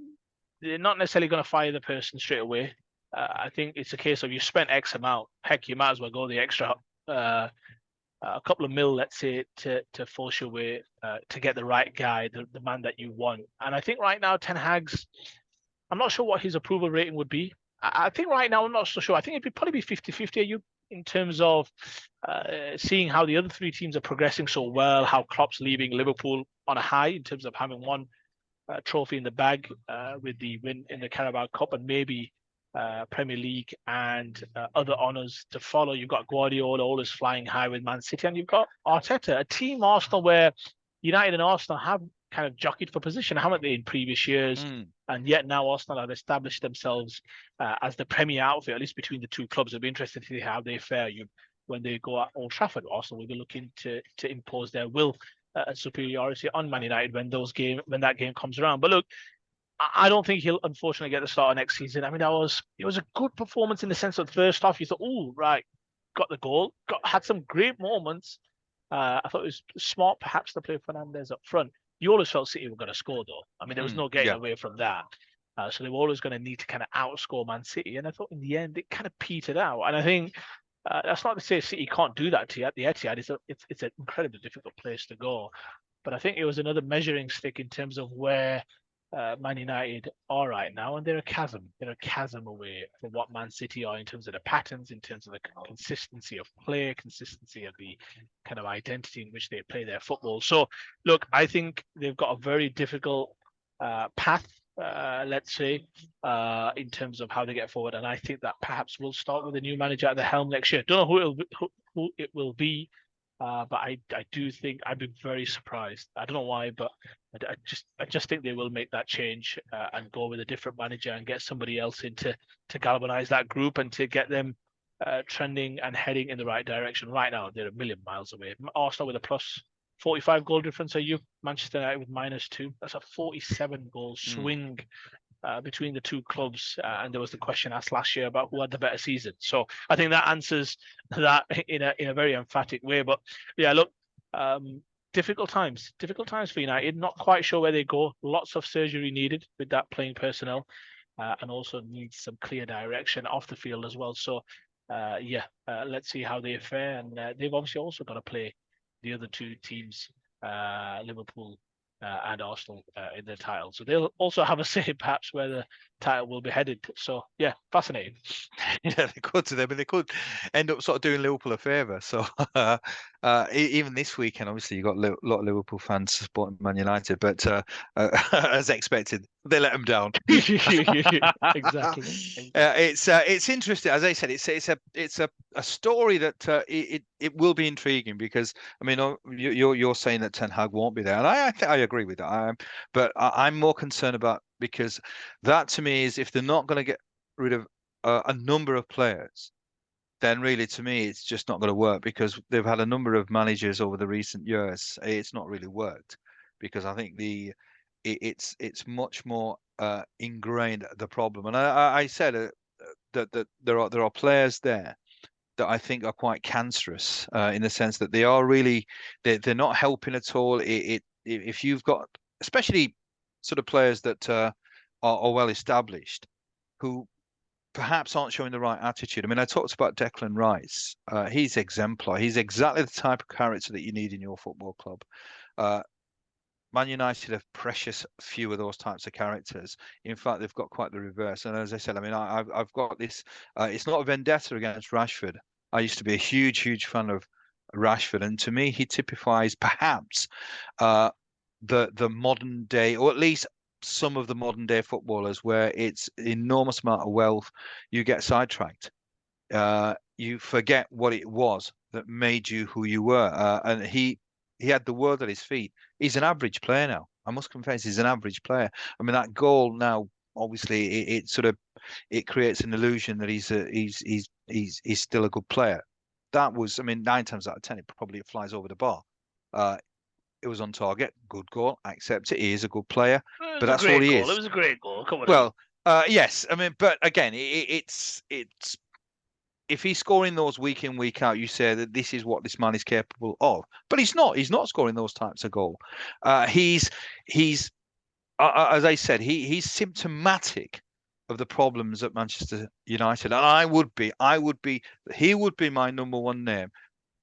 they're not necessarily going to fire the person straight away. I think it's a case of you spent X amount. Heck, you might as well go the extra a couple of mil, let's say, to force your way to get the right guy, the man that you want. And I think right now, Ten Hag's, I'm not sure what his approval rating would be. I think right now, I'm not so sure. I think it'd probably be 50-50 you in terms of seeing how the other three teams are progressing so well, how Klopp's leaving Liverpool on a high in terms of having won trophy in the bag with the win in the Carabao Cup, and maybe Premier League and other honours to follow. You've got Guardiola always flying high with Man City, and you've got Arteta, a team, Arsenal, where United and Arsenal have kind of jockeyed for position, haven't they, in previous years? And yet now Arsenal have established themselves as the premier outfit, at least between the two clubs. It'll be interesting to see how they fare when they go at Old Trafford. Arsenal will be looking to impose their will and superiority on Man United when that game comes around. But look, I don't think he'll unfortunately get the start of next season. I mean, it was a good performance in the sense of the first half. You thought, oh, right, got the goal, had some great moments. I thought it was smart perhaps to play Fernandes up front. You always felt City were going to score, though. I mean, there was no getting away from that. So they were always going to need to kind of outscore Man City. And I thought in the end, it kind of petered out. And I think That's not to say City can't do that to you at the Etihad. It's an incredibly difficult place to go. But I think it was another measuring stick in terms of where Man United are right now, and they're a chasm. They're a chasm away from what Man City are in terms of the patterns, in terms of the consistency of play, consistency of the kind of identity in which they play their football. So, look, I think they've got a very difficult path, let's say, in terms of how they get forward. And I think that perhaps will start with a new manager at the helm next year. Don't know who it will be, but I do think I'd be very surprised. I don't know why, but I just think they will make that change and go with a different manager and get somebody else in to galvanize that group and to get them trending and heading in the right direction. Right now, they're a million miles away. Arsenal with a plus 45 goal difference. Are you Manchester United with -2? That's a 47 goal swing between the two clubs. And there was the question asked last year about who had the better season. So I think that answers that in a very emphatic way. But yeah, look, difficult times for United. Not quite sure where they go. Lots of surgery needed with that playing personnel, and also needs some clear direction off the field as well. So let's see how they fare. And they've obviously also got to play the other two teams, Liverpool and Arsenal, in the title. So they'll also have a say perhaps where the title will be headed. So yeah, fascinating. Yeah, they could to them, and they could end up sort of doing Liverpool a favour. So even this weekend, obviously, you got a lot of Liverpool fans supporting Man United, but as expected, they let them down. Exactly. It's interesting, as I said. It's a story that it will be intriguing because I mean you're saying that Ten Hag won't be there, and I agree with that. But I'm more concerned about because that to me is if they're not going to get rid of a number of players, then really to me it's just not going to work because they've had a number of managers over the recent years. It's not really worked because I think it's much more ingrained the problem. And I said that there are players there that I think are quite cancerous in the sense that they are really they're not helping at all. If you've got especially sort of players that are well established who perhaps aren't showing the right attitude. I mean, I talked about Declan Rice. He's exemplar. He's exactly the type of character that you need in your football club. Uh, Man United have precious few of those types of characters. In fact, they've got quite the reverse. And as I said, I mean, I've got this. It's not a vendetta against Rashford. I used to be a huge fan of Rashford, and to me, he typifies perhaps the modern day, or at least some of the modern day footballers, where it's enormous amount of wealth, you get sidetracked. You forget what it was that made you who you were. And he had the world at his feet. He's an average player now. I must confess, he's an average player. I mean, that goal now, obviously, it sort of it creates an illusion that he's still a good player. That was, I mean, 9 times out of 10, it probably flies over the bar. It was on target, good goal. I accept it. He is a good player, It but was a that's all great he goal. It is. was a great goal. Come on. Well, yes. I mean, but again, it's if he's scoring those week in week out, you say that this is what this man is capable of. But he's not. He's not scoring those types of goal. He's as I said, he's symptomatic of the problems at Manchester United, and he would be my number one name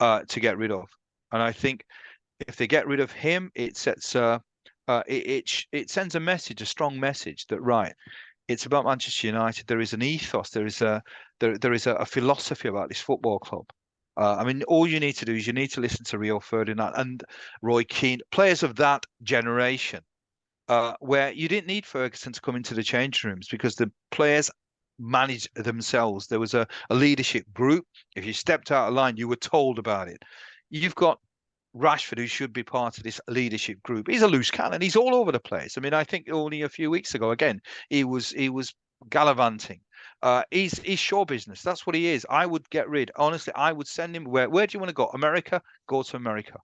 to get rid of. And I think if they get rid of him, it sets it sends a message, a strong message that right, it's about Manchester United. There is an ethos. There is a philosophy about this football club. I mean, all you need to do is you need to listen to Rio Ferdinand and Roy Keane, players of that generation, where you didn't need Ferguson to come into the change rooms because the players managed themselves. There was a leadership group. If you stepped out of line, you were told about it. You've got Rashford, who should be part of this leadership group. He's a loose cannon. He's all over the place. I mean, I think only a few weeks ago, again, he was gallivanting. He's show business. That's what he is. I would get rid. Honestly, I would send him where do you want to go? America? Go to America.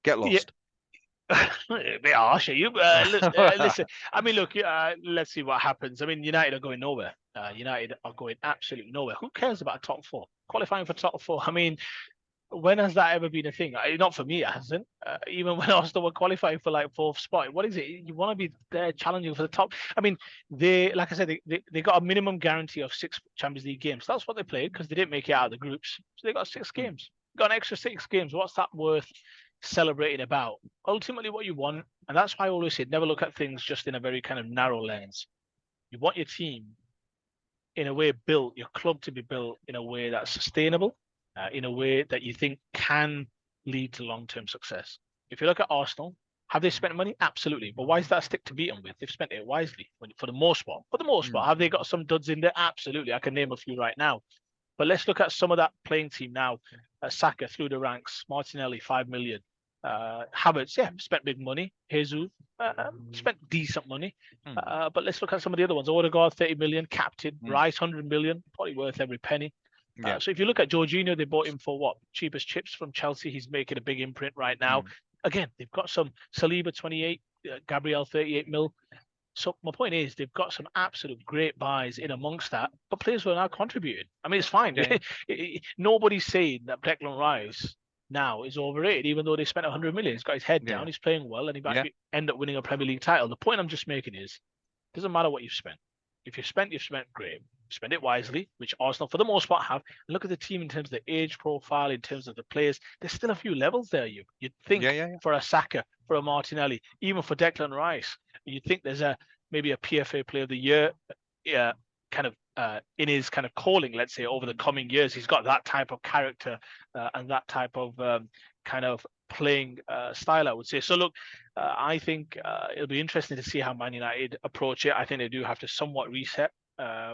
Get lost. A bit harsh, are you? Listen, I mean, look, let's see what happens. I mean, United are going nowhere. United are going absolutely nowhere. Who cares about a top four? Qualifying for top four. I mean, when has that ever been a thing? Not for me, it hasn't. Even when Arsenal were qualifying for like fourth spot, what is it? You want to be there challenging for the top. I mean, like I said, they got a minimum guarantee of 6 Champions League games. That's what they played because they didn't make it out of the groups. So they got 6 games. Got an extra 6 games. What's that worth celebrating about? Ultimately, what you want, and that's why I always say, never look at things just in a very kind of narrow lens. You want your team in a way built, your club to be built in a way that's sustainable, in a way that you think can lead to long-term success. If you look at Arsenal, have they spent money? Absolutely. But why is that a stick to beat them with? They've spent it wisely for the most part. For the most part, have they got some duds in there? Absolutely. I can name a few right now. But let's look at some of that playing team now. Saka through the ranks, Martinelli 5 million, Havertz, yeah, spent big money. Jesus spent decent money. But let's look at some of the other ones. Odegaard 30 million, captain. Rice 100 million, probably worth every penny. Yeah. So if you look at Jorginho, they bought him for what? Cheapest chips from Chelsea. He's making a big imprint right now. Again, they've got some Saliba 28, Gabriel 38 mil. So my point is, they've got some absolute great buys in amongst that, but players who are now contributing. I mean, it's fine. Yeah. Nobody's saying that Declan Rice now is overrated, even though they spent 100 million. He's got his head down. He's playing well, and he might end up winning a Premier League title. The point I'm just making is, it doesn't matter what you've spent. If you've spent great. Spend it wisely, which Arsenal for the most part have. And look at the team in terms of the age profile, in terms of the players. There's still a few levels there. You'd think for a Saka, for a Martinelli, even for Declan Rice, you'd think there's maybe a PFA Player of the Year, kind of in his kind of calling, let's say, over the coming years. He's got that type of character and that type of kind of playing style, I would say. So look, I think it'll be interesting to see how Man United approach it. I think they do have to somewhat reset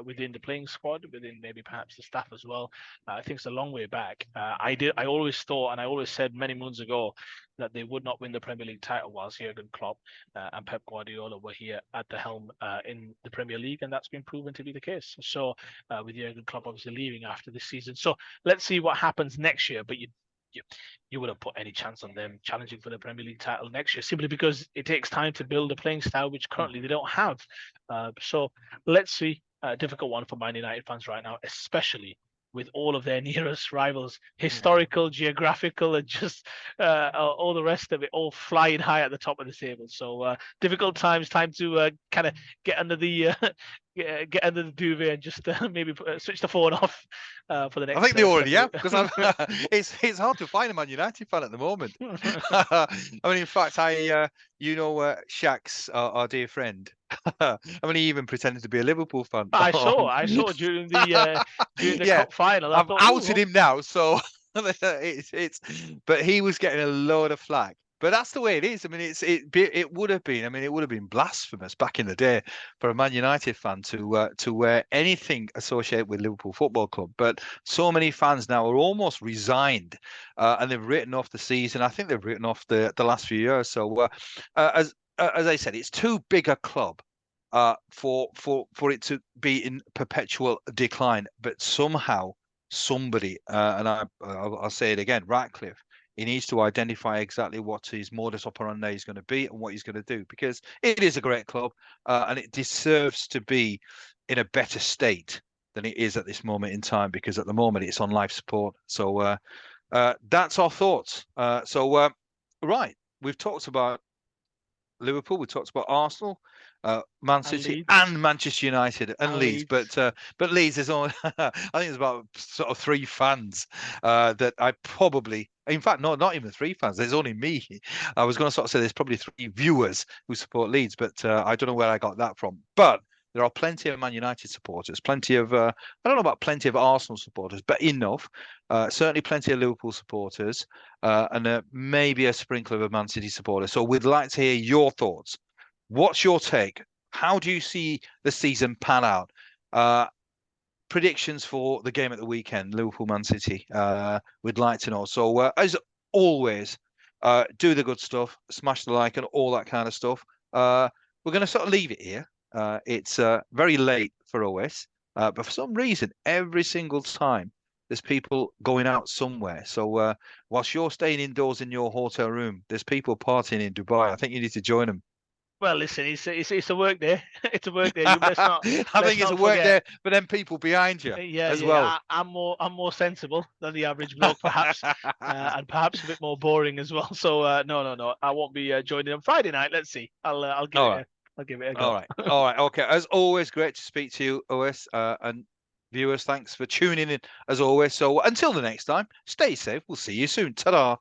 within the playing squad, within maybe perhaps the staff as well. I think it's a long way back. I always thought, and I always said many moons ago, that they would not win the Premier League title whilst Jurgen Klopp and Pep Guardiola were here at the helm in the Premier League, and that's been proven to be the case. So with Jurgen Klopp obviously leaving after this season, so let's see what happens next year. But you wouldn't put any chance on them challenging for the Premier League title next year, simply because it takes time to build a playing style which currently they don't have. So let's see. Difficult one for Man United fans right now, especially with all of their nearest rivals, historical, geographical, and just all the rest of it, all flying high at the top of the table. So difficult times, time to kind of get under the get under the duvet and just maybe switch the phone off for the next. I think they already have, because it's hard to find a Man United fan at the moment. I mean, in fact, Shaq's our dear friend. I mean, he even pretended to be a Liverpool fan. I saw during the cup final. I've outed him now, so but he was getting a load of flack. But that's the way it is. I mean, it would have been. I mean, it would have been blasphemous back in the day for a Man United fan to wear anything associated with Liverpool Football Club. But so many fans now are almost resigned, and they've written off the season. I think they've written off the last few years. So as I said, it's too big a club for it to be in perpetual decline. But somehow somebody, and I'll say it again, Ratcliffe, he needs to identify exactly what his modus operandi is going to be and what he's going to do, because it is a great club and it deserves to be in a better state than it is at this moment in time, because at the moment it's on life support. So that's our thoughts. Right, we've talked about Liverpool, we talked about Arsenal, Man City and Manchester United and Leeds. But Leeds is only I think there's about sort of 3 fans that I probably, in fact, not even 3 fans. There's only me. I was going to sort of say there's probably 3 viewers who support Leeds, but I don't know where I got that from. But there are plenty of Man United supporters, plenty of I don't know about plenty of Arsenal supporters, but enough. Certainly plenty of Liverpool supporters, and maybe a sprinkler of Man City supporters. So we'd like to hear your thoughts. What's your take? How do you see the season pan out? Predictions for the game at the weekend, Liverpool Man City. We'd like to know. So as always, do the good stuff, smash the like and all that kind of stuff. We're going to sort of leave it here. It's very late for OS, but for some reason, every single time there's people going out somewhere. So whilst you're staying indoors in your hotel room, there's people partying in Dubai. I think you need to join them. Well, listen, it's a work day. It's a work day. Let's not I let's think it's a not work forget. there for them people behind you Yeah, as yeah. well. I'm more sensible than the average bloke, perhaps, and perhaps a bit more boring as well. So no. I won't be joining on Friday night. Let's see. I'll give All it right. a I'll give it a All go. right. All right. Okay. As always, great to speak to you, OS, and viewers. Thanks for tuning in as always. So until the next time, stay safe. We'll see you soon. Ta-da.